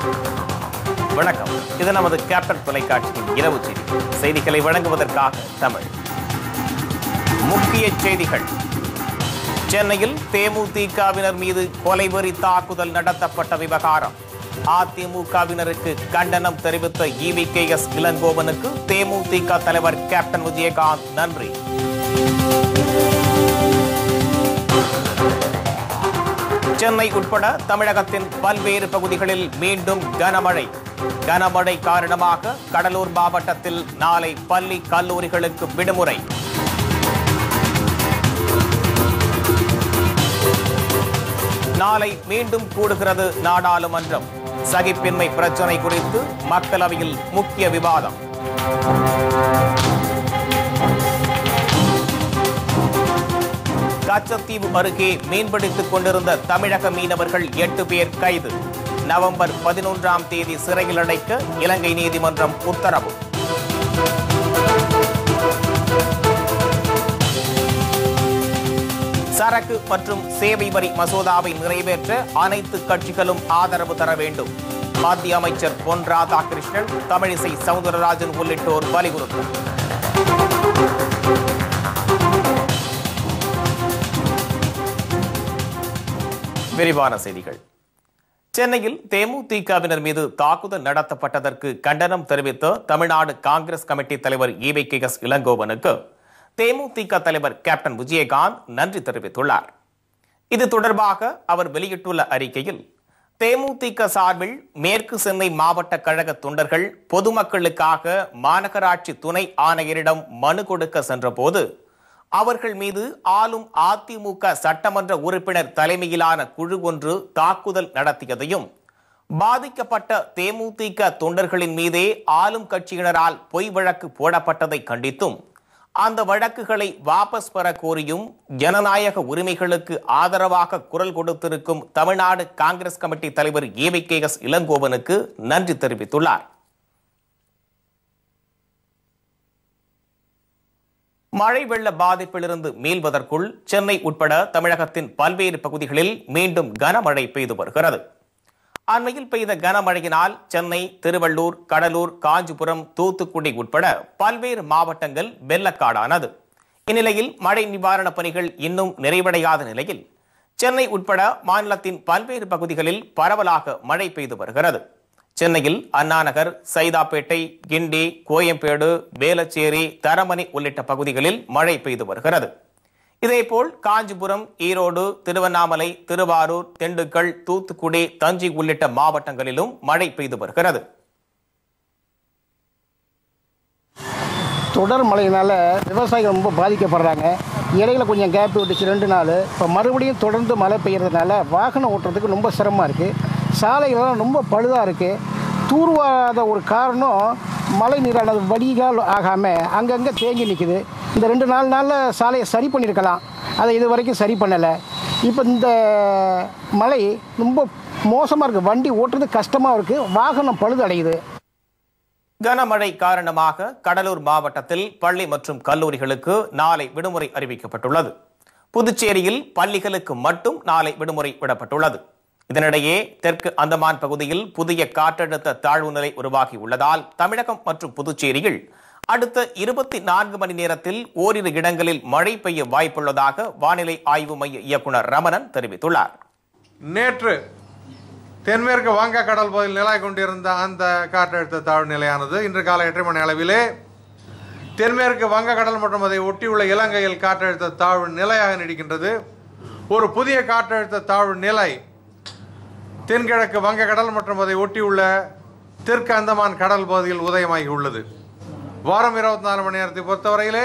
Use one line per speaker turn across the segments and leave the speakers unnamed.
வணக்கம். இது நமது கேப்டன் தொலைக்காட்சியின் இரவு செய்திகளை வழங்குவதற்காக தமிழ். முக்கிய செய்திகள். சென்னையில் தேமுதிகவினர் மீது கொலைவெறி தாக்குதல் நடத்தப்பட்ட விவகாரம். அதிமுகவினருக்கு கண்டனம் தெரிவித்த EVKS இளங்கோவனுக்கு தேமுதிக தலைவர் கேப்டன் விஜயகாந்த் நன்றி. சென்னை உட்பட தமிழகத்தின் பல்வேறு பகுதிகளில் மீண்டும் கனமழை. கனமழை காரணமாக கடலூர் மாவட்டத்தில் நாளை பள்ளி கல்லூரிகளுக்கு விடுமுறை. நாளை மீண்டும் கூடுகிறது நாடாளுமன்றம். சகிப்பின்மை பிரச்சினை குறித்து மக்களவையில் முக்கிய விவாதம். கச்சத்தீவு அருகே மீன்பிடித்துக் கொண்டிருந்த தமிழக மீனவர்கள் 8 பேர் கைது. நவம்பர் 11ஆம் தேதி சிறையில் அடைக்க இலங்கை நீதிமன்றம் உத்தரவு. சரக்கு மற்றும் சேவை வரி மசோதாவை நிறைவேற்ற அனைத்து கட்சிகளும் ஆதரவு தர வேண்டும். மத்திய அமைச்சர் பொன் ராதாகிருஷ்ணன், தமிழிசை சவுந்தரராஜன் உள்ளிட்டோர் வலியுறுத்தல். விரிவான செய்திகள். சென்னையில் தேமுதிகவினர் மீது தாக்குதல் நடத்தப்பட்டதற்கு கண்டனம் தெரிவித்த தமிழ்நாடு காங்கிரஸ் கமிட்டி தலைவர் EVKS இளங்கோவனுக்கு தேமுதிக தலைவர் கேப்டன் விஜயகாந்த் நன்றி தெரிவித்துள்ளார். இது தொடர்பாக அவர் வெளியிட்டுள்ள அறிக்கையில், தேமுதிக சார்பில் மேற்கு சென்னை மாவட்ட கழக தொண்டர்கள் பொதுமக்களுக்காக மாநகராட்சி துணை ஆணையரிடம் மனு கொடுக்க சென்றபோது அவர்கள் மீது ஆளும் அதிமுக சட்டமன்ற உறுப்பினர் தலைமையிலான குழு ஒன்று தாக்குதல் நடத்தியதையும், பாதிக்கப்பட்ட தேமுதிக தொண்டர்களின் மீதே ஆளும் கட்சியினரால் பொய் வழக்கு போடப்பட்டதை கண்டித்தும், அந்த வழக்குகளை வாபஸ் பெற கோரியும் ஜனநாயக உரிமைகளுக்கு ஆதரவாக குரல் கொடுத்திருக்கும் தமிழ்நாடு காங்கிரஸ் கமிட்டி தலைவர் EVKS இளங்கோவனுக்கு நன்றி தெரிவித்துள்ளார். மழை வெள்ள பாதிப்பிலிருந்து மீள்வதற்குள் சென்னை உட்பட தமிழகத்தின் பல்வேறு பகுதிகளில் மீண்டும் கனமழை பெய்து வருகிறது. அண்மையில் பெய்த கனமழையினால் சென்னை, திருவள்ளூர், கடலூர், காஞ்சிபுரம், தூத்துக்குடி உட்பட பல்வேறு மாவட்டங்கள் வெள்ளக்காடானது. இந்நிலையில் மழை நிவாரணப் பணிகள் இன்னும் நிறைவடையாத நிலையில் சென்னை உட்பட மாநிலத்தின் பல்வேறு பகுதிகளில் பரவலாக மழை பெய்து வருகிறது. சென்னையில் அண்ணாநகர், சைதாப்பேட்டை, கிண்டி, கோயம்பேடு, வேளச்சேரி, தரமணி உள்ளிட்ட பகுதிகளில் மழை பெய்து வருகிறது. இதேபோல் காஞ்சிபுரம், ஈரோடு, திருவண்ணாமலை, திருவாரூர், திண்டுக்கல், தூத்துக்குடி, தஞ்சை உள்ளிட்ட மாவட்டங்களிலும் மழை பெய்து வருகிறது.
தொடர் மழையினால விவசாயிகள் ரொம்ப பாதிக்கப்படுறாங்க. இடையில கொஞ்சம் கேப் விட்டுச்சு 2 நாள். இப்போ மறுபடியும் தொடர்ந்து மழை பெய்யறதுனால வாகனம் ஓட்டுறதுக்கு ரொம்ப சிரமமாக இருக்குது. சாலைகள்லாம் ரொம்ப பழுதாக இருக்குது. தூர்வாத ஒரு காரணம் மழை நீரானது வடிகால் ஆகாமல் அங்கங்கே தேங்கி நிற்குது. இந்த 2 நாளில் சாலையை சரி பண்ணியிருக்கலாம், அதை இது வரைக்கும் சரி பண்ணலை. இப்போ இந்த மழை ரொம்ப மோசமாக இருக்குது. வண்டி ஓட்டுறது கஷ்டமாக இருக்குது, வாகனம் பழுது அடையுது.
கனமழை காரணமாக கடலூர் மாவட்டத்தில் பள்ளி மற்றும் கல்லூரிகளுக்கு நாளை விடுமுறை அறிவிக்கப்பட்டுள்ளது. புதுச்சேரியில் பள்ளிகளுக்கு மட்டும் நாளை விடுமுறை விடப்பட்டுள்ளது. இதனிடையே தெற்கு அந்தமான் பகுதியில் புதிய காற்றழுத்த தாழ்வு நிலை உருவாகியுள்ளதால் தமிழகம் மற்றும் புதுச்சேரியில் அடுத்த 24 மணி நேரத்தில் ஓரிரு இடங்களில் மழை பெய்ய வாய்ப்புள்ளதாக வானிலை ஆய்வு மைய இயக்குநர் ரமணன் தெரிவித்துள்ளார்.
நேற்று தென்மேற்கு வங்கக்கடல் பகுதியில் நிலை கொண்டிருந்த அந்த காற்றழுத்த தாழ்வு நிலையானது இன்று காலை 8 மணி அளவிலே தென்மேற்கு வங்கக்கடல் மற்றும் அதை ஒட்டியுள்ள இலங்கையில் காற்றழுத்த தாழ்வு நிலையாக நீடிக்கின்றது. ஒரு புதிய காற்றழுத்த தாழ்வு நிலை தென்கிழக்கு வங்கக்கடல் மற்றும் அதை ஒட்டியுள்ள தெற்கு அந்தமான் கடல் பகுதியில் உதயமாகி உள்ளது. வாரம் 24 மணி நேரத்தை பொறுத்தவரையிலே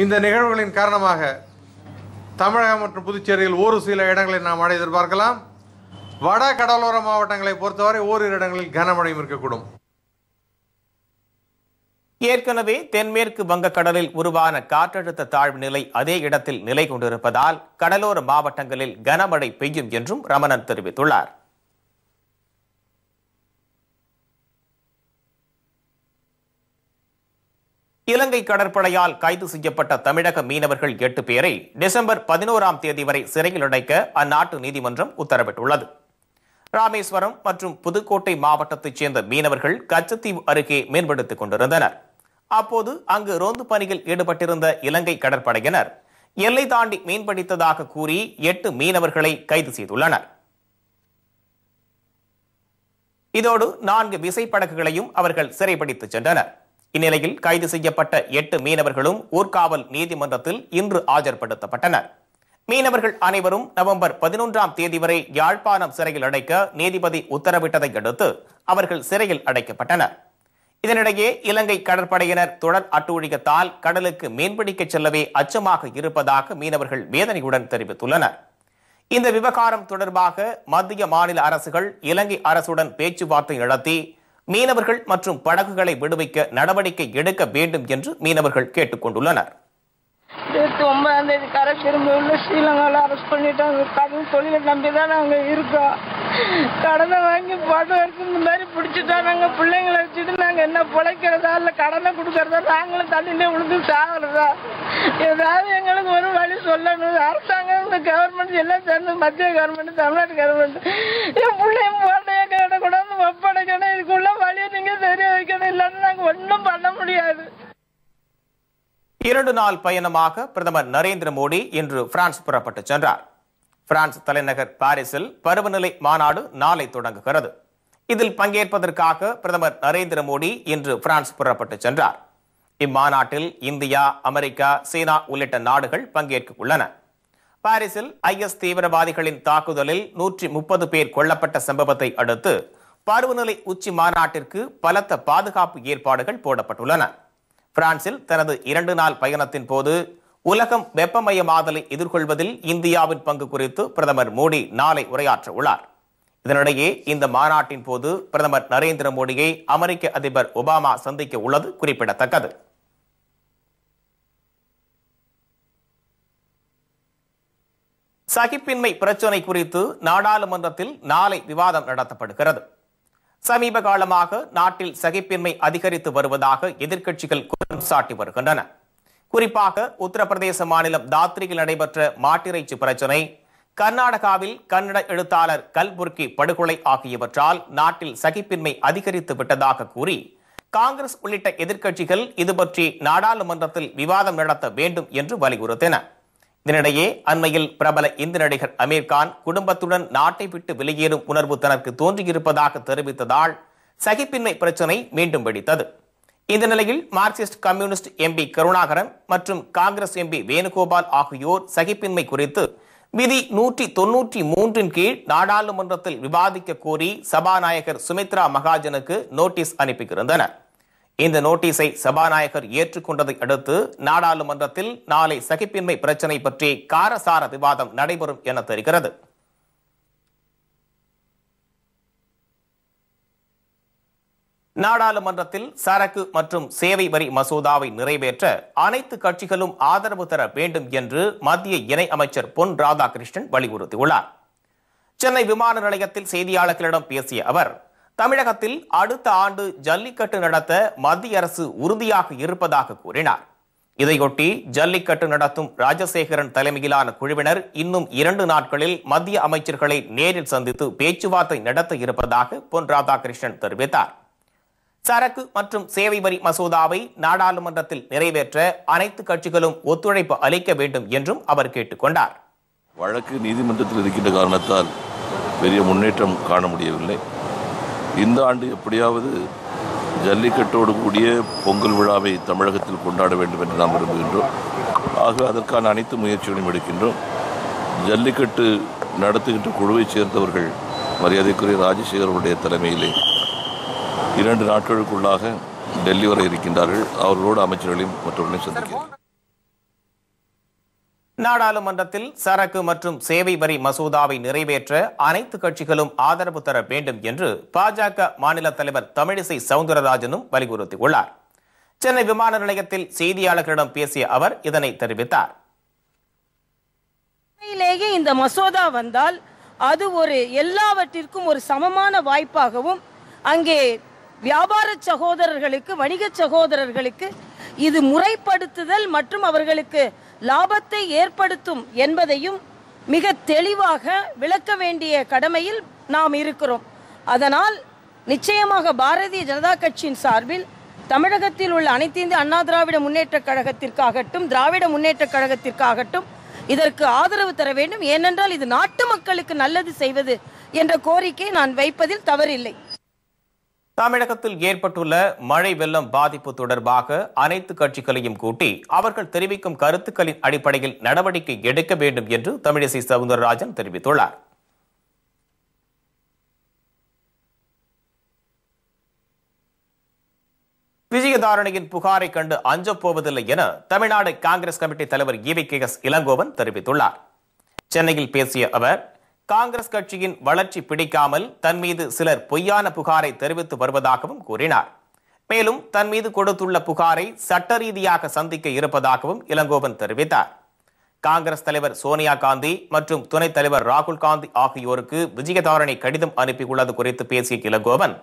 இந்த நிகழ்வுகளின் காரணமாக தமிழகம் மற்றும் புதுச்சேரியில் ஒரு சில இடங்களில் நாம் மழை எதிர்பார்க்கலாம். வட கடலோர மாவட்டங்களை பொறுத்தவரை ஓரிரு இடங்களில் கனமழையும் இருக்கக்கூடும்.
ஏற்கனவே தென்மேற்கு வங்கக்கடலில் உருவான காற்றழுத்த தாழ்வு நிலை அதே இடத்தில் நிலை கொண்டிருப்பதால் கடலோர மாவட்டங்களில் கனமழை பெய்யும் என்றும் ரமணன் தெரிவித்துள்ளார். இலங்கை கடற்படையால் கைது செய்யப்பட்ட தமிழக மீனவர்கள் 8 பேரை டிசம்பர் 11ஆம் தேதி வரை சிறையில் அடைக்க அந்நாட்டு நீதிமன்றம் உத்தரவிட்டுள்ளது. ராமேஸ்வரம் மற்றும் புதுக்கோட்டை மாவட்டத்தைச் சேர்ந்த மீனவர்கள் கச்சத்தீவு அருகே மீன்பிடித்துக் கொண்டிருந்தனர். அப்போது அங்கு ரோந்து பணியில் ஈடுபட்டிருந்த இலங்கை கடற்படையினர் எல்லை தாண்டி மீன்பிடித்ததாக கூறி 8 மீனவர்களை கைது செய்துள்ளனர். இதோடு 4 விசைப்படகுகளையும் அவர்கள் சிறைப்பிடித்துச் சென்றனர். இந்நிலையில் கைது செய்யப்பட்ட 8 மீனவர்களும் ஊர்காவல் நீதிமன்றத்தில் இன்று ஆஜர்படுத்தப்பட்டனர். மீனவர்கள் அனைவரும் நவம்பர் 11ஆம் தேதி வரை யாழ்ப்பாணம் சிறையில் அடைக்க நீதிபதி உத்தரவிட்டதை அடுத்து அவர்கள் சிறையில் அடைக்கப்பட்டனர். இதனிடையே இலங்கை கடற்படையினர் தொடர் அட்டூழியத்தால் கடலுக்கு மீன்பிடிக்க செல்லவே அச்சமாக இருப்பதாக மீனவர்கள் வேதனையுடன் தெரிவித்துள்ளனர். இந்த விவகாரம் தொடர்பாக மத்திய மாநில அரசுகள் இலங்கை அரசுடன் பேச்சுவார்த்தை நடத்தி மீனவர்கள் மற்றும் படகுகளை விடுவிக்க நடவடிக்கை எடுக்க வேண்டும் என்று மீனவர்கள் கேட்டுக் கொண்டுள்ளனர்.
9ஆம் தேதி கரை திரும்ப உள்ள ஸ்ரீலங்காவில் அரெஸ்ட் பண்ணிட்டாங்க. கடல் தொழிலை நம்பி தான் நாங்கள் இருக்கோம். கடனை வாங்கி 10 வருஷம் இந்த மாதிரி பிடிச்சிட்டா நாங்கள் பிள்ளைங்களை வச்சுட்டு நாங்கள் என்ன பிழைக்கிறதா இல்லை கடனை கொடுக்கறதா நாங்களும் தண்ணியிலே விழுந்து சாகிறதா? ஏதாவது எங்களுக்கு ஒரு வழி சொல்லணும். அரசாங்கம் இந்த கவர்மெண்ட் எல்லாம் சேர்ந்து மத்திய கவர்மெண்ட் தமிழ்நாடு கவர்மெண்ட் என் பிள்ளையும் போட்டையை கேட்டக்கூடாது ஒப்படைக்கணும். இதுக்குள்ள வழியை நீங்கள் தெரிய வைக்கணும். இல்லைன்னு நாங்கள் ஒன்றும் பண்ண முடியாது.
2 நாள் பயணமாக பிரதமர் நரேந்திர மோடி இன்று பிரான்ஸ் புறப்பட்டு சென்றார். பிரான்ஸ் தலைநகர் பாரிஸில் பருவநிலை மாநாடு நாளை தொடங்குகிறது. இதில் பங்கேற்பதற்காக பிரதமர் நரேந்திர மோடி இன்று பிரான்ஸ் புறப்பட்டு சென்றார். இம்மாநாட்டில் இந்தியா, அமெரிக்கா, சீனா உள்ளிட்ட நாடுகள் பங்கேற்க உள்ளன. பாரிஸில் IS தீவிரவாதிகளின் தாக்குதலில் 130 பேர் கொல்லப்பட்ட சம்பவத்தை அடுத்து பருவநிலை உச்சி மாநாட்டிற்கு பலத்த பாதுகாப்பு ஏற்பாடுகள் போடப்பட்டுள்ளன. பிரான்சில் தனது 2 நாள் பயணத்தின் போது உலகம் வெப்பமயமாதலை எதிர்கொள்வதில் இந்தியாவின் பங்கு குறித்து பிரதமர் மோடி நாளை உரையாற்ற உள்ளார். இதனிடையே இந்த மாநாட்டின் போது பிரதமர் நரேந்திர மோடியை அமெரிக்க அதிபர் ஒபாமா சந்திக்க உள்ளது குறிப்பிடத்தக்கது. சகிப்பின்மை பிரச்சினை குறித்து நாடாளுமன்றத்தில் நாளை விவாதம் நடத்தப்படுகிறது. சமீப காலமாக நாட்டில் சகிப்பின்மை அதிகரித்து வருவதாக எதிர்க்கட்சிகள் குற்றம் சாட்டி வருகின்றன. குறிப்பாக உத்தரப்பிரதேச மாநிலம் தாத்ரியில் நடைபெற்ற மாட்டிறைச்சி பிரச்சினை, கர்நாடகாவில் கன்னட எழுத்தாளர் கல்புர்கி படுகொலை ஆகியவற்றால் நாட்டில் சகிப்பின்மை அதிகரித்து விட்டதாக கூறி காங்கிரஸ் உள்ளிட்ட எதிர்க்கட்சிகள் இதுபற்றி நாடாளுமன்றத்தில் விவாதம் நடத்த வேண்டும் என்று வலியுறுத்தின. இதனிடையே அண்மையில் பிரபல இந்தி நடிகர் அமீர்கான் குடும்பத்துடன் நாட்டை விட்டு வெளியேறும் உணர்வு தனக்கு தோன்றியிருப்பதாக தெரிவித்ததால் சகிப்பின்மை பிரச்சினை மீண்டும் வெடித்தது. இந்த நிலையில் மார்க்சிஸ்ட் கம்யூனிஸ்ட் MP கருணாகரன் மற்றும் காங்கிரஸ் MP வேணுகோபால் ஆகியோர் சகிப்பின்மை குறித்து விதி 193 கீழ் நாடாளுமன்றத்தில் விவாதிக்க கோரி சபாநாயகர் சுமித்ரா மகாஜனுக்கு நோட்டீஸ் அனுப்பியிருந்தனர். இந்த நோட்டீஸை சபாநாயகர் ஏற்றுக்கொண்டதை அடுத்து நாடாளுமன்றத்தில் நாளை சகிப்பின்மை பிரச்சினை பற்றி காரசார விவாதம் நடைபெறும் என தெரிகிறது. நாடாளுமன்றத்தில் சரக்கு மற்றும் சேவை வரி மசோதாவை நிறைவேற்ற அனைத்து கட்சிகளும் ஆதரவு தர வேண்டும் என்று மத்திய இணை அமைச்சர் பொன் ராதாகிருஷ்ணன் வலியுறுத்தியுள்ளார். சென்னை விமான நிலையத்தில் செய்தியாளர்களிடம் பேசிய அவர், தமிழகத்தில் அடுத்த ஆண்டு ஜல்லிக்கட்டு நடத்த மத்திய அரசு உறுதியாக இருப்பதாக கூறினார். இதையொட்டி ஜல்லிக்கட்டு நடத்தும் ராஜசேகரன் தலைமையிலான குழுவினர் இன்னும் 2 நாட்களில் மத்திய அமைச்சர்களை நேரில் சந்தித்து பேச்சுவார்த்தை நடத்த இருப்பதாக பொன் ராதாகிருஷ்ணன் தெரிவித்தார். சரக்கு மற்றும் சேவை வரி மசோதாவை நாடாளுமன்றத்தில் நிறைவேற்ற அனைத்து கட்சிகளும் ஒத்துழைப்பு அளிக்க வேண்டும் என்றும் அவர் கேட்டுக் கொண்டார்.
வழக்கு நீதிமன்றத்தில் இருக்கின்ற காரணத்தால் பெரிய முன்னேற்றம் காண முடியவில்லை. இந்த ஆண்டு எப்படியாவது ஜல்லிக்கட்டோடு கூடிய பொங்கல் விழாவை தமிழகத்தில் கொண்டாட வேண்டும் என்று நாம் விரும்புகின்றோம். ஆக அதற்கான அனைத்து முயற்சிகளையும் எடுக்கின்றோம். ஜல்லிக்கட்டு நடத்துகின்ற குழுவைச் சேர்ந்தவர்கள் மரியாதைக்குரிய ராஜசேகரனுடைய தலைமையிலே 2 நாட்களுக்குள்ளாக டெல்லி வரை இருக்கின்றார்கள். அவர்களோடு அமைச்சர்களையும் மற்றவர்களையும் சந்திக்கிறேன்.
நாடாளுமன்றத்தில் சரக்கு மற்றும் சேவை வரி மசோதாவை நிறைவேற்ற அனைத்து கட்சிகளும் ஆதரவு தர வேண்டும் என்று பாஜக மாநில தலைவர் தமிழிசை சவுந்தரராஜனும் வலியுறுத்தியுள்ளார். சென்னை விமான நிலையத்தில் செய்தியாளர்களிடம் பேசிய அவர் இதனை தெரிவித்தார்.
இந்த மசோதா வந்தால் அது ஒரு எல்லாவற்றிற்கும் ஒரு சமமான வாய்ப்பாகவும், அங்கே வியாபார சகோதரர்களுக்கு, வணிக சகோதரர்களுக்கு இது முறைப்படுத்துதல் மற்றும் அவர்களுக்கு லாபத்தை ஏற்படுத்தும் என்பதையும்
மிக தெளிவாக விளக்க வேண்டிய கடமையில் நாம் இருக்கிறோம். அதனால் நிச்சயமாக பாரதிய ஜனதா கட்சியின் சார்பில் தமிழகத்தில் உள்ள அனைத்து இந்திய அண்ணா திராவிட முன்னேற்ற கழகத்திற்காகட்டும், திராவிட முன்னேற்ற கழகத்திற்காகட்டும் இதற்கு ஆதரவு தர வேண்டும். ஏனென்றால் இது நாட்டு மக்களுக்கு நல்லது செய்வது என்ற கோரிக்கை நான் வைப்பதில் தவறில்லை.
தமிழகத்தில் ஏற்பட்டுள்ள மழை வெள்ளம் பாதிப்பு தொடர்பாக அனைத்து கட்சிகளையும் கூட்டி அவர்கள் தெரிவிக்கும் கருத்துக்களின் அடிப்படையில் நடவடிக்கை எடுக்க வேண்டும் என்று தமிழிசை சவுந்தரராஜன் தெரிவித்துள்ளார். விஜயதாரணியின் புகாரை கண்டு அஞ்சப் போவதில்லை என தமிழ்நாடு காங்கிரஸ் கமிட்டி தலைவர் EVKS இளங்கோவன் தெரிவித்துள்ளார். சென்னையில் பேசிய அவர், காங்கிரஸ் கட்சியின் வளர்ச்சி பிடிக்காமல் தன் மீது சிலர் பொய்யான புகாரை தெரிவித்து வருவதாகவும் கூறினார். மேலும் தன் மீது கொடுத்துள்ள புகாரை சட்ட ரீதியாக சந்திக்க இருப்பதாகவும் இளங்கோவன் தெரிவித்தார். காங்கிரஸ் தலைவர் சோனியா காந்தி மற்றும் துணைத் தலைவர் ராகுல் காந்தி ஆகியோருக்கு விஜயதாரணி கடிதம் அனுப்பியுள்ளது குறித்து பேசிய இளங்கோவன்,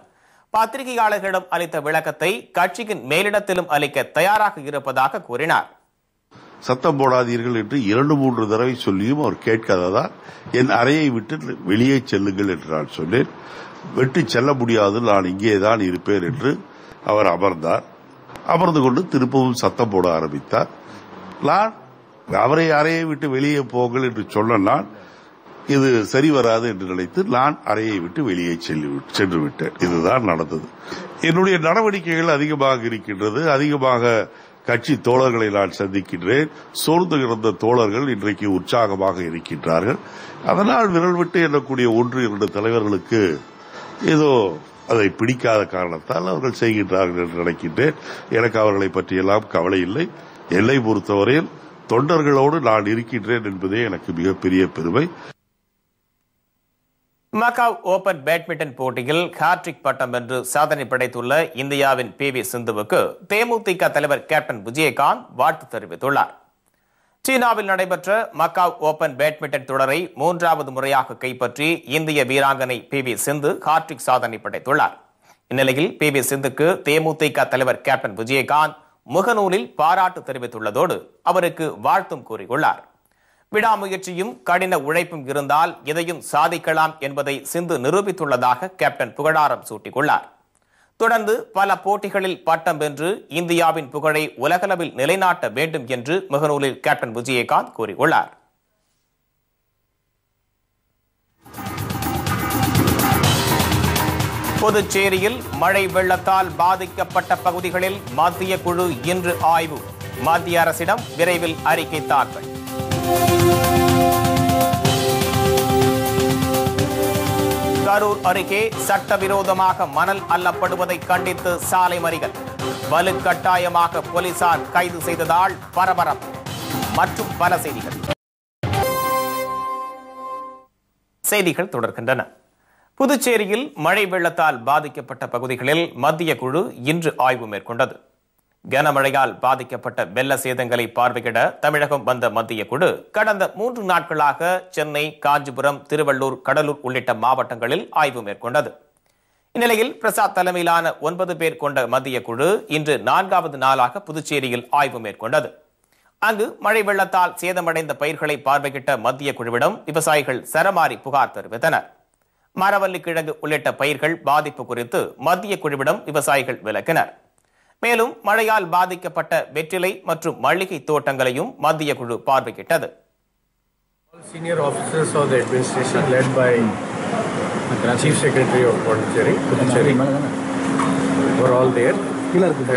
பத்திரிகையாளர்களிடம் அளித்த விளக்கத்தை கட்சியின் மேலிடத்திலும் அளிக்க தயாராக இருப்பதாக கூறினார்.
சத்தம் போடாதீர்கள் என்று 2-3 தடவை சொல்லியும் அவர் கேட்காததால் என் அறையை விட்டு வெளியே செல்லுங்கள் என்று நான் சொன்னேன். விட்டு செல்ல முடியாது, நான் இங்கேதான் இருப்பேன் என்று அவர் அமர்ந்தார். அமர்ந்து கொண்டு திருப்பவும் சத்தம் போட ஆரம்பித்தார். நான் அவரை அறையை விட்டு வெளியே போங்கள் என்று சொன்ன நான் இது சரி வராது என்று நினைத்து நான் அறையை விட்டு வெளியே சென்று விட்டேன். இதுதான் நடந்தது. என்னுடைய நடவடிக்கைகள் அதிகமாக இருக்கின்றது. அதிகமாக கட்சி தோழர்களை நான் சந்திக்கின்றேன். சோர்ந்து கிடந்த தோழர்கள் இன்றைக்கு உற்சாகமாக இருக்கின்றார்கள். அதனால் விரல் விட்டு எண்ணக்கூடிய 1-2 தலைவர்களுக்கு ஏதோ அதை பிடிக்காத காரணத்தால் அவர்கள் செய்கின்றார்கள் என்று நினைக்கின்றேன். எனக்கு அவர்களை பற்றியெல்லாம் கவலை இல்லை. என்னை பொறுத்தவரையில் தொண்டர்களோடு நான் இருக்கின்றேன் என்பதே எனக்கு மிகப்பெரிய பெருமை.
மக்காவ் ஓபன் பேட்மிண்டன் போட்டியில் ஹாட்ரிக் பட்டம் வென்று சாதனை படைத்துள்ள இந்தியாவின் PV சிந்துவுக்கு தேமுதிக தலைவர் கேப்டன் விஜயகாந்த் வாழ்த்து தெரிவித்துள்ளார். சீனாவில் நடைபெற்ற மக்காவ் ஓபன் பேட்மிண்டன் தொடரை 3வது முறையாக கைப்பற்றி இந்திய வீராங்கனை PV சிந்து ஹாட்ரிக் சாதனை படைத்துள்ளார். இந்நிலையில் PV சிந்துக்கு தேமுதிக தலைவர் கேப்டன் விஜயகாந்த் முகநூலில் பாராட்டு தெரிவித்துள்ளதோடு அவருக்கு வாழ்த்தும் கூறியுள்ளார். விடாமுயற்சியும் கடின உழைப்பும் இருந்தால் எதையும் சாதிக்கலாம் என்பதை சிந்து நிரூபித்துள்ளதாக கேப்டன் புகழாரம் சூட்டியுள்ளார். தொடர்ந்து பல போட்டிகளில் பட்டம் வென்று இந்தியாவின் புகழை உலகளவில் நிலைநாட்ட வேண்டும் என்று முகநூலில் கேப்டன் விஜயகாந்த் கூறியுள்ளார். புதுச்சேரியில் மழை வெள்ளத்தால் பாதிக்கப்பட்ட பகுதிகளில் மத்திய குழு இன்று ஆய்வு. மத்திய அரசிடம் விரைவில் அறிக்கை தாக்கல். கரூர் அருகே சட்டவிரோதமாக மணல் அள்ளப்படுவதை கண்டித்து சாலை மறியல். வலுக்கட்டாயமாக போலீசார் கைது செய்ததால் பரபரப்பு. மற்றும் பல செய்திகள் தொடர்கின்றன. புதுச்சேரியில் மழை வெள்ளத்தால் பாதிக்கப்பட்ட பகுதிகளில் மத்திய குழு இன்று ஆய்வு மேற்கொண்டது. கனமழையால் பாதிக்கப்பட்ட வெள்ள சேதங்களை பார்வையிட தமிழகம் வந்த மத்திய குழு கடந்த 3 நாட்களாக சென்னை, காஞ்சிபுரம், திருவள்ளூர், கடலூர் உள்ளிட்ட மாவட்டங்களில் ஆய்வு மேற்கொண்டது. இந்நிலையில் பிரசாத் தலைமையிலான 9 பேர் கொண்ட மத்திய குழு இன்று 4வது நாளாக புதுச்சேரியில் ஆய்வு மேற்கொண்டது. அங்கு மழை வெள்ளத்தால் சேதமடைந்த பயிர்களை பார்வையிட்ட மத்திய குழுவிடம் விவசாயிகள் சரமாரி புகார் தெரிவித்தனர். மரவள்ளி கிழங்கு உள்ளிட்ட பயிர்கள் பாதிப்பு குறித்து மத்திய குழுவிடம் விவசாயிகள் விளக்கினர். மேலும் மழையால் பாதிக்கப்பட்ட வெற்றிலை மற்றும் மல்லிகை தோட்டங்களையும் மத்திய குழு பார்வையிட்டது.
Senior officers of the administration led by Chief Secretary of Puducherry were all there,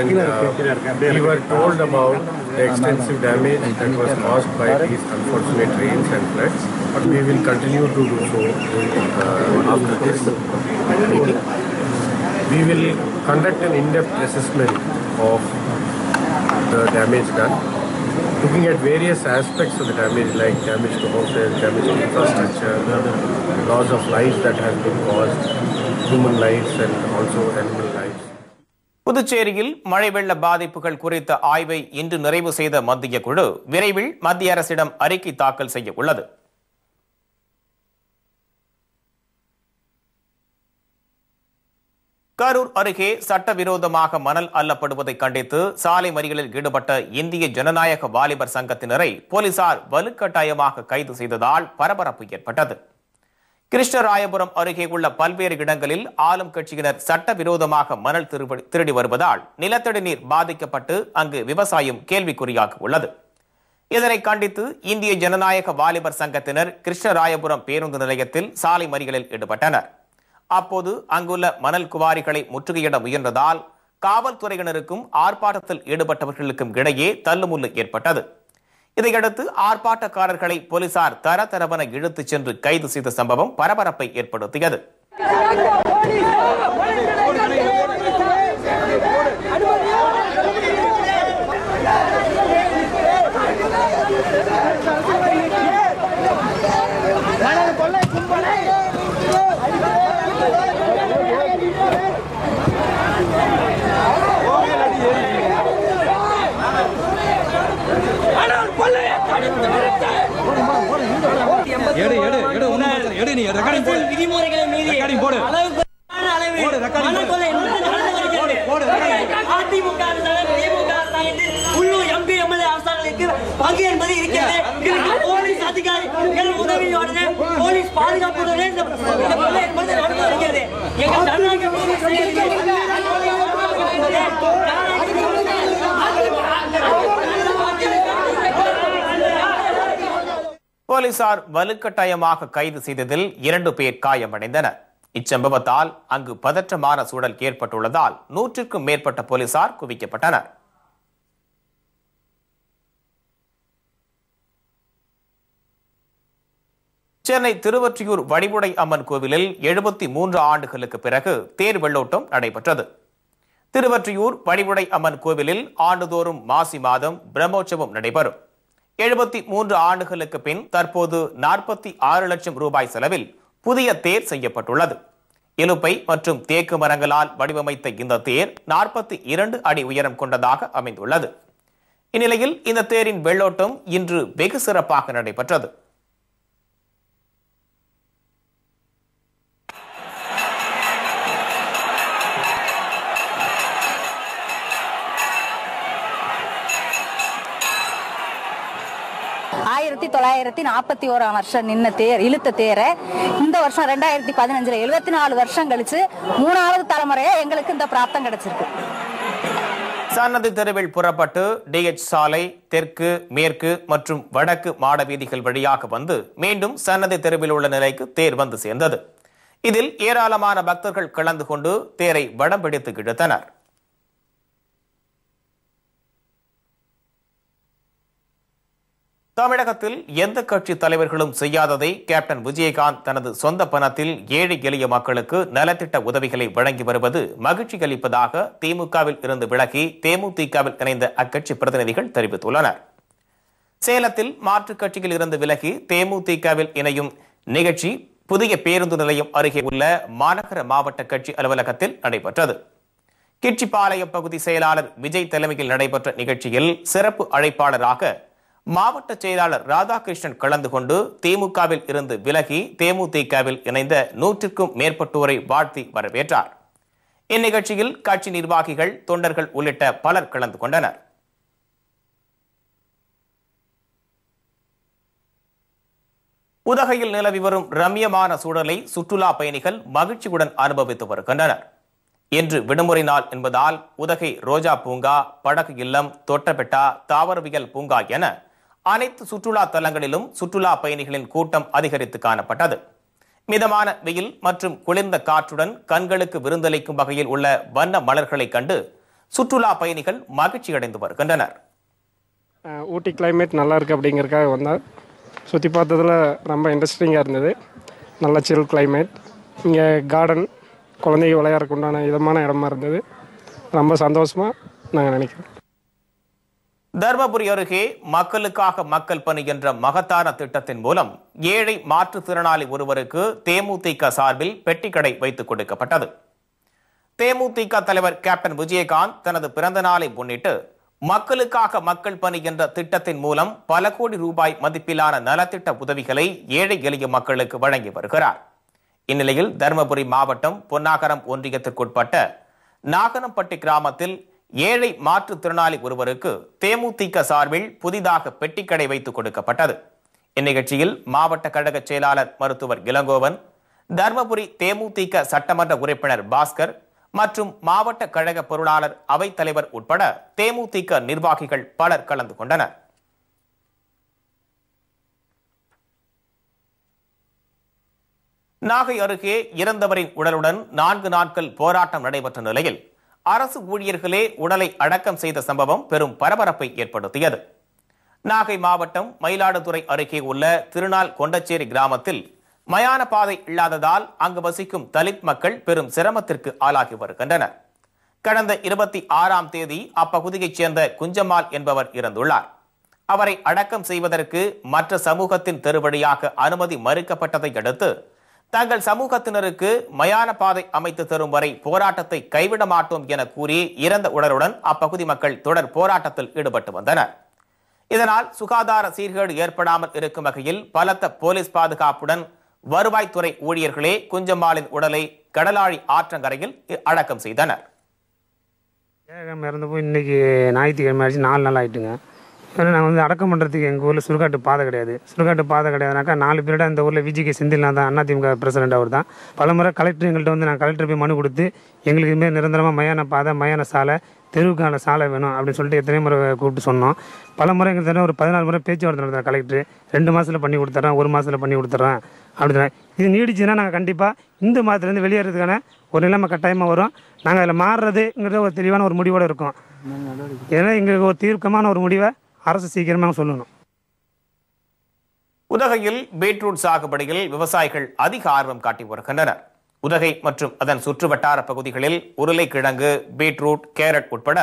and we were told about the extensive damage that was caused by these unfortunate rains and floods, but we will continue to do so after this meeting. We will conduct an in-depth assessment of the damage done, looking at various aspects of the damage like damage to houses, damage to infrastructure, loss of life that has been caused, human lives and also animal lives.
புதுச்சேரியில் மழை வெள்ள பாதிப்புகள் குறித்த ஆய்வை இன்று நிறைவு செய்த மத்திய குழு விரைவில் மத்திய அரசிடம் அறிக்கை தாக்கல் செய்ய உள்ளது. கரூர் அருகே சட்டவிரோதமாக மணல் அள்ளப்படுவதை கண்டித்து சாலை மறியலில் ஈடுபட்ட இந்திய ஜனநாயக வாலிபர் சங்கத்தினரை போலீசார் வலுக்கட்டாயமாக கைது செய்ததால் பரபரப்பு ஏற்பட்டது. கிருஷ்ணராயபுரம் அருகே உள்ள பல்வேறு இடங்களில் ஆளும் கட்சியினர் சட்டவிரோதமாக மணல் திருடி வருவதால் நிலத்தடி நீர் பாதிக்கப்பட்டு அங்கு விவசாயம் கேள்விக்குறியாக உள்ளது. இதனை கண்டித்து இந்திய ஜனநாயக வாலிபர் சங்கத்தினர் கிருஷ்ணராயபுரம் பேருந்து நிலையத்தில் சாலை மறியலில் ஈடுபட்டனர். அப்போது அங்குள்ள மணல் குவாரிகளை முற்றுகையிட முயன்றதால் காவல்துறையினருக்கும் ஆர்ப்பாட்டத்தில் ஈடுபட்டவர்களுக்கும் இடையே தள்ளுமுள்ளு ஏற்பட்டது. இதையடுத்து ஆர்ப்பாட்டக்காரர்களை போலீசார் தரதரவென இழுத்துச் சென்று கைது செய்த சம்பவம் பரபரப்பை ஏற்படுத்தியது.
விதிமுறைகளை மீறி அதிமுக உள்ளூர் எம்பி எம்எல்ஏ அரசாங்கங்களுக்கு பங்கு என்பது இருக்கிறது. போலீஸ் அதிகாரிகள் உதவியோடு போலீஸ் பாதுகாப்புடன் என்பது நடந்து வருகிறது. எங்கள் ஜனநாயக
போலீசார் வலுக்கட்டாயமாக கைது செய்ததில் 2 பேர் காயமடைந்தனர். இச்சம்பவத்தால் அங்கு பதற்றமான சூழல் ஏற்பட்டுள்ளதால் 100க்கும் மேற்பட்ட போலீசார் குவிக்கப்பட்டனர். சென்னை திருவொற்றியூர் வடிவுடை அம்மன் கோவிலில் 73 ஆண்டுகளுக்கு பிறகு தேர் வெள்ளோட்டம் நடைபெற்றது. திருவொற்றியூர் வடிவுடை அம்மன் கோவிலில் ஆண்டுதோறும் மாசி மாதம் பிரம்மோற்சவம் நடைபெறும். 73 ஆண்டுகளுக்கு பின் தற்போது 46 லட்சம் ரூபாய் செலவில் புதிய தேர் செய்யப்பட்டுள்ளது. இலுப்பை மற்றும் தேக்கு மரங்களால் வடிவமைத்த இந்த தேர் 42 அடி உயரம் கொண்டதாக அமைந்துள்ளது. இந்நிலையில் இந்த தேரின் வெள்ளோட்டம் இன்று வெகு சிறப்பாக நடைபெற்றது.
வருஷம் நின்ன தேர் இழுத்த தேரை இந்த வருஷம் 2015 74 வருஷம் கழிச்சு 3வது தலைமுறையா எங்களுக்கு இந்த பிராப்தம் கிடைச்சிருக்கு.
சன்னதி தெருவில் புறப்பட்டு டிஎச் சாலை, தெற்கு, மேற்கு மற்றும் வடக்கு மாட வீதிகள் வழியாக வந்து மீண்டும் சன்னதி தெருவில் உள்ள நிலைக்கு தேர் வந்து சேர்ந்தது. இதில் ஏராளமான பக்தர்கள் கலந்து கொண்டு தேரை வடம் பிடித்து இழுத்தனர். தமிழகத்தில் எந்த கட்சி தலைவர்களும் செய்யாததை கேப்டன் விஜயகாந்த் தனது சொந்த பணத்தில் ஏழை எளிய மக்களுக்கு நலத்திட்ட உதவிகளை வழங்கி வருவது மகிழ்ச்சி அளிப்பதாக திமுகவில் இருந்து விலகி தேமுதிகவில் இணைந்த அக்கட்சி பிரதிநிதிகள் தெரிவித்துள்ளனர். சேலத்தில் மாற்றுக் கட்சியில் இருந்து விலகி தேமுதிகவில் இணையும் நிகழ்ச்சி புதிய பேருந்து நிலையம் அருகே உள்ள மாநகர மாவட்ட கட்சி அலுவலகத்தில் நடைபெற்றது. கிச்சிபாளையம் பகுதி செயலாளர் விஜய் தலைமையில் நடைபெற்ற நிகழ்ச்சியில் சிறப்பு அழைப்பாளராக மாவட்ட செயலாளர் ராதாகிருஷ்ணன் கலந்து கொண்டு திமுகவில் இருந்து விலகி தேமுதிகவில் இணைந்த 100க்கும் மேற்பட்டோரை வாழ்த்தி வரவேற்றார். இந்நிகழ்ச்சியில் கட்சி நிர்வாகிகள், தொண்டர்கள் உள்ளிட்ட பலர் கலந்து கொண்டனர். உதகையில் நிலவி வரும் ரம்யமான சூழலை சுற்றுலா பயணிகள் மகிழ்ச்சியுடன் அனுபவித்து வருகின்றனர். இன்று விடுமுறை நாள் என்பதால் உதகை ரோஜா பூங்கா, படகு இல்லம், தொட்டபெட்டா, தாவரவியல் பூங்கா என அனைத்து சுற்றுலா தலங்களிலும் சுற்றுலா பயணிகளின் கூட்டம் அதிகரித்து காணப்பட்டது. மிதமான வெயில் மற்றும் குளிர்ந்த காற்றுடன் கண்களுக்கு விருந்தளிக்கும் வகையில் உள்ள வண்ண மலர்களை கண்டு சுற்றுலா பயணிகள் மகிழ்ச்சி அடைந்து வருகின்றனர்.
ஊட்டி கிளைமேட் நல்லா இருக்கு அப்படிங்கிறதுக்காக வந்தால் சுற்றி பார்த்ததில் ரொம்ப இன்ட்ரெஸ்டிங்காக இருந்தது. நல்ல சில் கிளைமேட். இங்கே கார்டன், குழந்தைங்க விளையாடுறதுக்கு உண்டான இதமான இடமா இருந்தது. ரொம்ப சந்தோஷமாக நாங்கள் நினைக்கிறோம்.
தர்மபுரி அருகே மக்களுக்காக மக்கள் பணி என்ற மகத்தான திட்டத்தின் மூலம் ஏழை மாற்றுத்திறனாளி ஒருவருக்கு தேமுதிக சார்பில் பெட்டிக்கடை வைத்துக் கொடுக்கப்பட்டது. தேமுதிக தலைவர் கேப்டன் விஜயகாந்த் தனது பிறந்த நாளை முன்னிட்டு மக்களுக்காக மக்கள் பணி என்ற திட்டத்தின் மூலம் பல கோடி ரூபாய் மதிப்பிலான நலத்திட்ட உதவிகளை ஏழை எளிய மக்களுக்கு வழங்கி வருகிறார். இந்நிலையில் தருமபுரி மாவட்டம் பொன்னாகரம் ஒன்றியத்திற்குட்பட்ட நாகனம்பட்டி கிராமத்தில் ஏழை மாற்றுத்திறனாளி ஒருவருக்கு தேமுதிக சார்பில் புதிதாக பெட்டிக்கடை வைத்துக் கொடுக்கப்பட்டது. இந்நிகழ்ச்சியில் மாவட்ட கழக செயலாளர் மருத்துவர் இளங்கோவன், தருமபுரி தேமுதிக சட்டமன்ற உறுப்பினர் பாஸ்கர் மற்றும் மாவட்ட கழக பொருளாளர் அவைத் தலைவர் உட்பட தேமுதிக நிர்வாகிகள் பலர் கலந்து கொண்டனர். நாகை அருகே இறந்தவரின் உடலுடன் 4 நாட்கள் போராட்டம் நடைபெற்ற நிலையில் அரசு ஊழியர்களே உடலை அடக்கம் செய்த சம்பவம் பெரும் பரபரப்பை ஏற்படுத்தியது. நாகை மாவட்டம் மயிலாடுதுறை அருகே உள்ள திருநாள் கொண்டச்சேரி கிராமத்தில் மயான பாதை இல்லாததால் அங்கு வசிக்கும் தலித் மக்கள் பெரும் சிரமத்திற்கு ஆளாகி வருகின்றனர். கடந்த 26ஆம் தேதி அப்பகுதியைச் சேர்ந்த குஞ்சம்மாள் என்பவர் இறந்துள்ளார். அவரை அடக்கம் செய்வதற்கு மற்ற சமூகத்தின் தெருவழியாக அனுமதி மறுக்கப்பட்டதை அடுத்து தங்கள் சமூகத்தினருக்கு மயான பாதை அமைத்து தரும் வரை போராட்டத்தை கைவிட மாட்டோம் என கூறி இறந்த உடலுடன் அப்பகுதி மக்கள் தொடர் போராட்டத்தில் ஈடுபட்டு வந்தனர். இதனால் சுகாதார சீர்கேடு ஏற்படாமல் இருக்கும் வகையில் பலத்த போலீஸ் பாதுகாப்புடன் வருவாய்த்துறை ஊழியர்களே குஞ்சம்மாளின் உடலை கடலாழி ஆற்றங்கரையில் அடக்கம் செய்தனர்.
இறந்து போய் இன்னைக்கு ஞாயிற்றுக்கிழமை ஆச்சு 4 நாள் ஆயிட்டுங்க. நாங்கள் அடக்கம் பண்ணுறதுக்கு எங்கள் ஊரில் சுடுகாட்டு பாதை கிடையாது. சுடுகாட்டு பாதை கிடையாதுனாக்கா 4 பீரியடாக இந்த ஊரில் விஜிகே செந்தில்நாத் தான் அதிமுக பிரசிடென்ட். அவர் தான் பல முறை கலெக்டர் எங்கள்கிட்ட நான் கலெக்டர் போய் மனு கொடுத்து எங்களுக்கு இதுமாரி நிரந்தரமாக மயான பாதை, மயான சாலை, தெருவுக்கான சாலை வேணும் அப்படின்னு சொல்லிட்டு எத்தனை முறை கூப்பிட்டு சொன்னோம். பல முறை எங்களுக்கு ஒரு 14 முறை பேச்சுவார்த்தை நடத்துகிறேன். கலெக்டர் 2 மாதத்தில் பண்ணி கொடுத்துட்றேன், 1 மாதத்தில் பண்ணி கொடுத்துட்றேன் அப்படின்னு. இது நீடிச்சுன்னா நாங்கள் கண்டிப்பாக இந்த மாதத்துலேருந்து வெளியேறதுக்கான ஒரு நிலைமை கட்டாயமாக வரும். நாங்கள் அதில் மாறுறதுங்கிறத ஒரு தெளிவான ஒரு முடிவோடு இருக்கோம். ஏன்னா எங்களுக்கு ஒரு தீர்க்கமான ஒரு முடிவை அரசு சீக்கிரமாக சொல்லணும்.
உதகையில் பீட்ரூட் சாகுபடியில் விவசாயிகள் அதிக ஆர்வம் காட்டி வருகின்றனர். உதகை மற்றும் அதன் சுற்றுவட்டார பகுதிகளில் உருளைக்கிழங்கு, பீட்ரூட், கேரட் உட்பட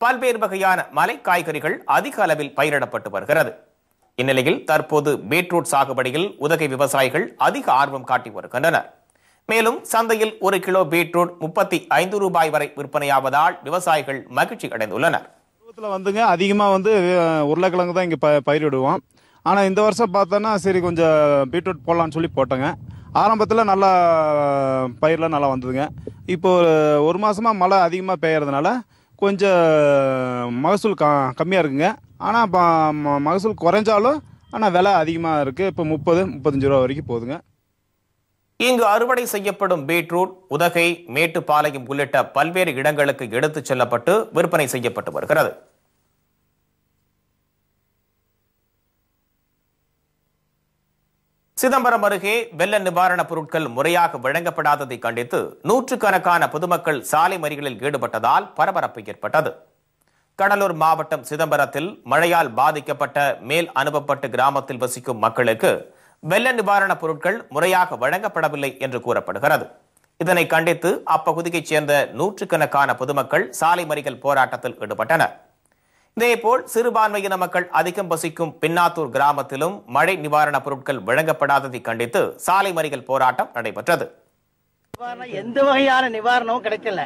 பல்வேறு வகையான மலை காய்கறிகள் அதிக அளவில் பயிரிடப்பட்டு வருகிறது. இந்நிலையில் தற்போது பீட்ரூட் சாகுபடியில் உதகை விவசாயிகள் அதிக ஆர்வம் காட்டி வருகின்றனர். மேலும் சந்தையில் 1 கிலோ பீட்ரூட் 35 ரூபாய் வரை விற்பனையாவதால் விவசாயிகள் மகிழ்ச்சி அடைந்துள்ளனர்.
வந்துங்க அதிகமாக உருளைக்கிழங்கு தான் இங்கே பயிரிடுவோம். ஆனால் இந்த வருஷம் பார்த்தோன்னா சரி கொஞ்சம் பீட்ரூட் போடலான்னு சொல்லி போட்டோங்க. ஆரம்பத்தில் நல்லா பயிரெலாம் நல்லா வந்ததுங்க. இப்போ ஒரு மாதமாக மழை அதிகமாக பெய்யறதுனால கொஞ்சம் மகசூல் கம்மியாக இருக்குங்க. ஆனால் மகசூல் குறைஞ்சாலும் ஆனால் விலை அதிகமாக இருக்குது. இப்போ 30-35 ரூபா வரைக்கும் போகுதுங்க.
இங்கு அறுவடை செய்யப்படும் பீட்ரூட் உதகை, மேட்டுப்பாளையம் உள்ளிட்ட பல்வேறு இடங்களுக்கு எடுத்துச் செல்லப்பட்டு விற்பனை செய்யப்பட்டு வருகிறது. சிதம்பரம் அருகே வெள்ள நிவாரணப் பொருட்கள் முறையாக வழங்கப்படாததை கண்டித்து நூற்றுக்கணக்கான பொதுமக்கள் சாலை மறியலில் ஈடுபட்டதால் பரபரப்பு ஏற்பட்டது. கடலூர் மாவட்டம் சிதம்பரத்தில் மழையால் பாதிக்கப்பட்ட மேல் அனுப்பப்பட்ட கிராமத்தில் வசிக்கும் மக்களுக்கு வெள்ள நிவாரணப் பொருட்கள் முறையாக வழங்கப்படவில்லை என்று கூறப்படுகிறது. இதனை கண்டித்து அப்பகுதியைச் சேர்ந்த நூற்றுக்கணக்கான பொதுமக்கள் சாலை மறியல் போராட்டத்தில் ஈடுபட்டனர். இதேபோல் சிறுபான்மையின மக்கள் அதிகம் வசிக்கும் பின்னாத்தூர் கிராமத்திலும் மழை நிவாரணப் பொருட்கள் வழங்கப்படாததை கண்டித்து சாலை மறியல் போராட்டம் நடைபெற்றது.
எந்த வகையான நிவாரணமும் கிடைக்கல.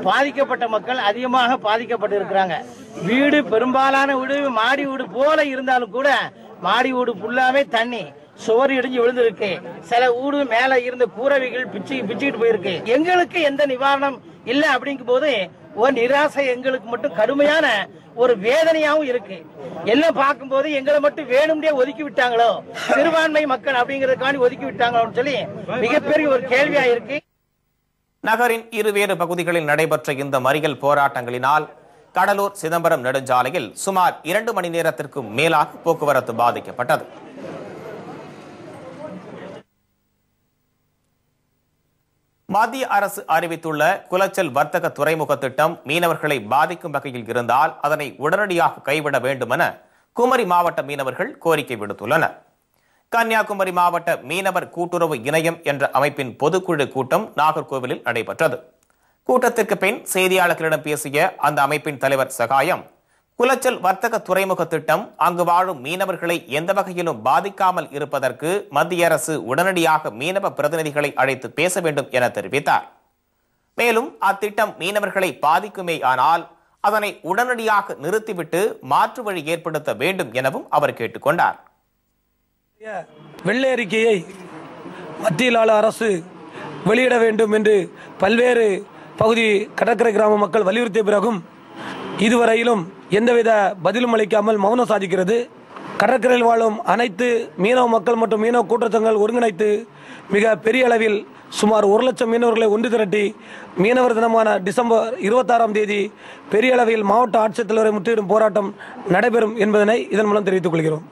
பாதிக்கப்பட்ட மக்கள் அதிகமாக பாதிக்கப்பட்டு இருக்கிறாங்க. வீடு பெரும்பாலான வீடு மாடி வீடு போல இருந்தாலும் கூட மாடி வீடு ஃபுல்லாவே தண்ணி, சுவர் இடிஞ்சு விழுந்திருக்கு. சில வீடு மேல இருந்த கூரைகள் பிச்சுக்கிட்டு போயிருக்கு. எங்களுக்கு எந்த நிவாரணம் இல்ல அப்படிங்கும் போது ஒரு நிராசை எங்களுக்கு மட்டும் கடுமையான ஒரு வேதனையாவும் இருக்கு. எல்லாம் பார்க்கும்போது எங்களை மட்டும் வேணும்னே ஒதுக்கி விட்டாங்களோ, சிறுபான்மை மக்கள் அப்படிங்கறதுக்காண்டி ஒதுக்கி விட்டாங்களோன்னு சொல்லி மிகப்பெரிய ஒரு கேள்வியா இருக்கு.
நகரின் இருவேறு பகுதிகளில் நடைபெற்ற இந்த மறியல் போராட்டங்களினால் கடலூர் சிதம்பரம் நெடுஞ்சாலையில் சுமார் 2 மணி நேரத்திற்கு மேலாக போக்குவரத்து பாதிக்கப்பட்டது. மத்திய அரசு அறிவித்துள்ள குளச்சல் வர்த்தக துறைமுக திட்டம் மீனவர்களை பாதிக்கும் வகையில் இருந்தால் அதனை உடனடியாக கைவிட வேண்டும் என குமரி மாவட்ட மீனவர்கள் கோரிக்கை விடுத்துள்ளனர். கன்னியாகுமரி மாவட்ட மீனவர் கூட்டுறவு இணையம் என்ற அமைப்பின் பொதுக்குழு கூட்டம் நாகர்கோவிலில் நடைபெற்றது. கூட்டத்திற்கு பின் செய்தியாளர்களிடம் பேசிய அந்த அமைப்பின் தலைவர் சகாயம், குளச்சல் வர்த்தக துறைமுக திட்டம் அங்கு வாழும் மீனவர்களை எந்த வகையிலும் பாதிக்காமல் இருப்பதற்கு மத்திய அரசு உடனடியாக மீனவ பிரதிநிதிகளை அழைத்து பேச வேண்டும் என தெரிவித்தார். மேலும் அத்திட்டம் மீனவர்களை பாதிக்குமேயானால் அதனை உடனடியாக நிறுத்திவிட்டு மாற்று வழி ஏற்படுத்த வேண்டும் எனவும் அவர் கேட்டுக்கொண்டார்.
வெள்ளை அறிக்கையை மத்தியில் அரசு வெளியிட வேண்டும் என்று பல்வேறு பகுதி கடற்கரை கிராம மக்கள் வலியுறுத்திய பிறகும் இதுவரையிலும் எந்தவித பதிலும் அளிக்காமல் மௌனம் சாதிக்கிறது. கடற்கரையில் வாழும் அனைத்து மீனவ மக்கள் மற்றும் மீனவ கூட்டத்தங்கள் ஒருங்கிணைத்து மிக பெரிய அளவில் சுமார் 1 லட்சம் மீனவர்களை ஒன்று திரட்டி மீனவர் தினமான டிசம்பர் 26ஆம் தேதி பெரிய அளவில் மாவட்ட ஆட்சித்தலைவரை முற்றுகையிடும் போராட்டம் நடைபெறும் என்பதனை இதன் மூலம் தெரிவித்துக் கொள்கிறோம்.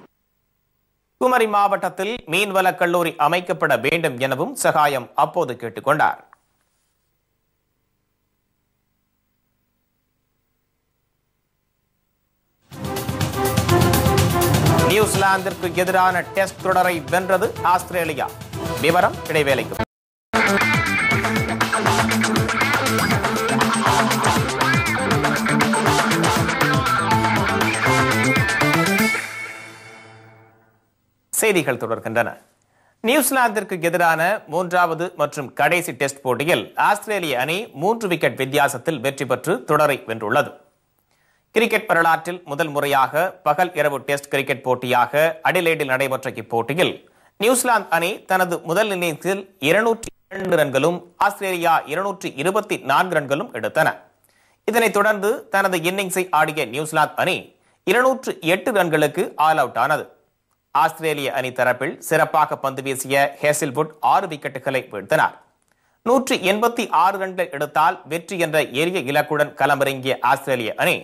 குமரி மாவட்டத்தில் மீன்வளக் கல்லூரி அமைக்கப்பட வேண்டும் எனவும் சகாயம் அப்போது கேட்டுக்கொண்டார். நியூசிலாந்திற்கு எதிரான டெஸ்ட் தொடரை வென்றது ஆஸ்திரேலியா. விவரம் இடைவேளைக்கு. செய்திகள் தொடர்கின்றன. நியூசிலாந்திற்கு எதிரான 3வது மற்றும் கடைசி டெஸ்ட் போட்டியில் ஆஸ்திரேலிய அணி 3 விக்கெட் வித்தியாசத்தில் வெற்றி பெற்று தொடரை வென்றுள்ளது. கிரிக்கெட் வரலாற்றில் முதல் முறையாக பகல் இரவு டெஸ்ட் கிரிக்கெட் போட்டியாக அடிலேடில் நடைபெற்ற இப்போட்டியில் நியூசிலாந்து அணி தனது முதல் இன்னிங்ஸில் 202 ரன்களும் ஆஸ்திரேலியா 224 ரன்களும் எடுத்தன. இதனைத் தொடர்ந்து தனது இன்னிங்ஸை ஆடிய நியூசிலாந்து அணி 208 ரன்களுக்கு ஆல் அவுட் ஆனது. ஆஸ்திரேலிய அணி தரப்பில் சிறப்பாக பந்து வீசிய ஹேசில்வுட் 6 விக்கெட்டுகளை வீழ்த்தினார். 186 ரன்கள் எடுத்தால் வெற்றி என்ற எரிய இலக்குடன் களமிறங்கிய ஆஸ்திரேலிய அணி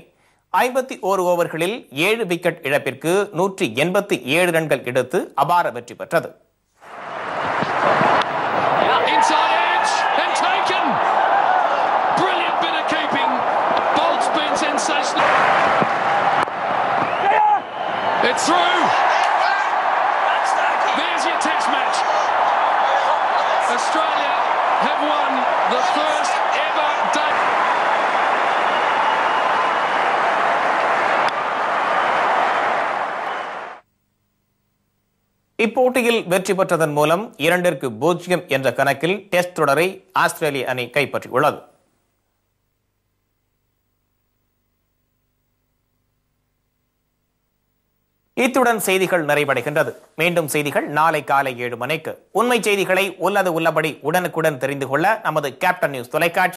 51 ஓவர்களில் 7 விக்கெட் இழப்பிற்கு 187 ரன்கள் எடுத்து அபார வெற்றி பெற்றது.
Australia have won the first ever day.
இப்போட்டியில் வெற்றி பெற்றதன் மூலம் 2-0 என்ற கணக்கில் டெஸ்ட் தொடரை ஆஸ்திரேலிய அணி கைப்பற்றியுள்ளது. இத்துடன் செய்திகள் நிறைவடைகின்றது. மீண்டும் செய்திகள் நாளை காலை 7 மணிக்கு. உண்மை செய்திகளை உள்ளது உள்ளபடி உடனுக்குடன் தெரிந்து கொள்ள நமது கேப்டன் நியூஸ் தொலைக்காட்சி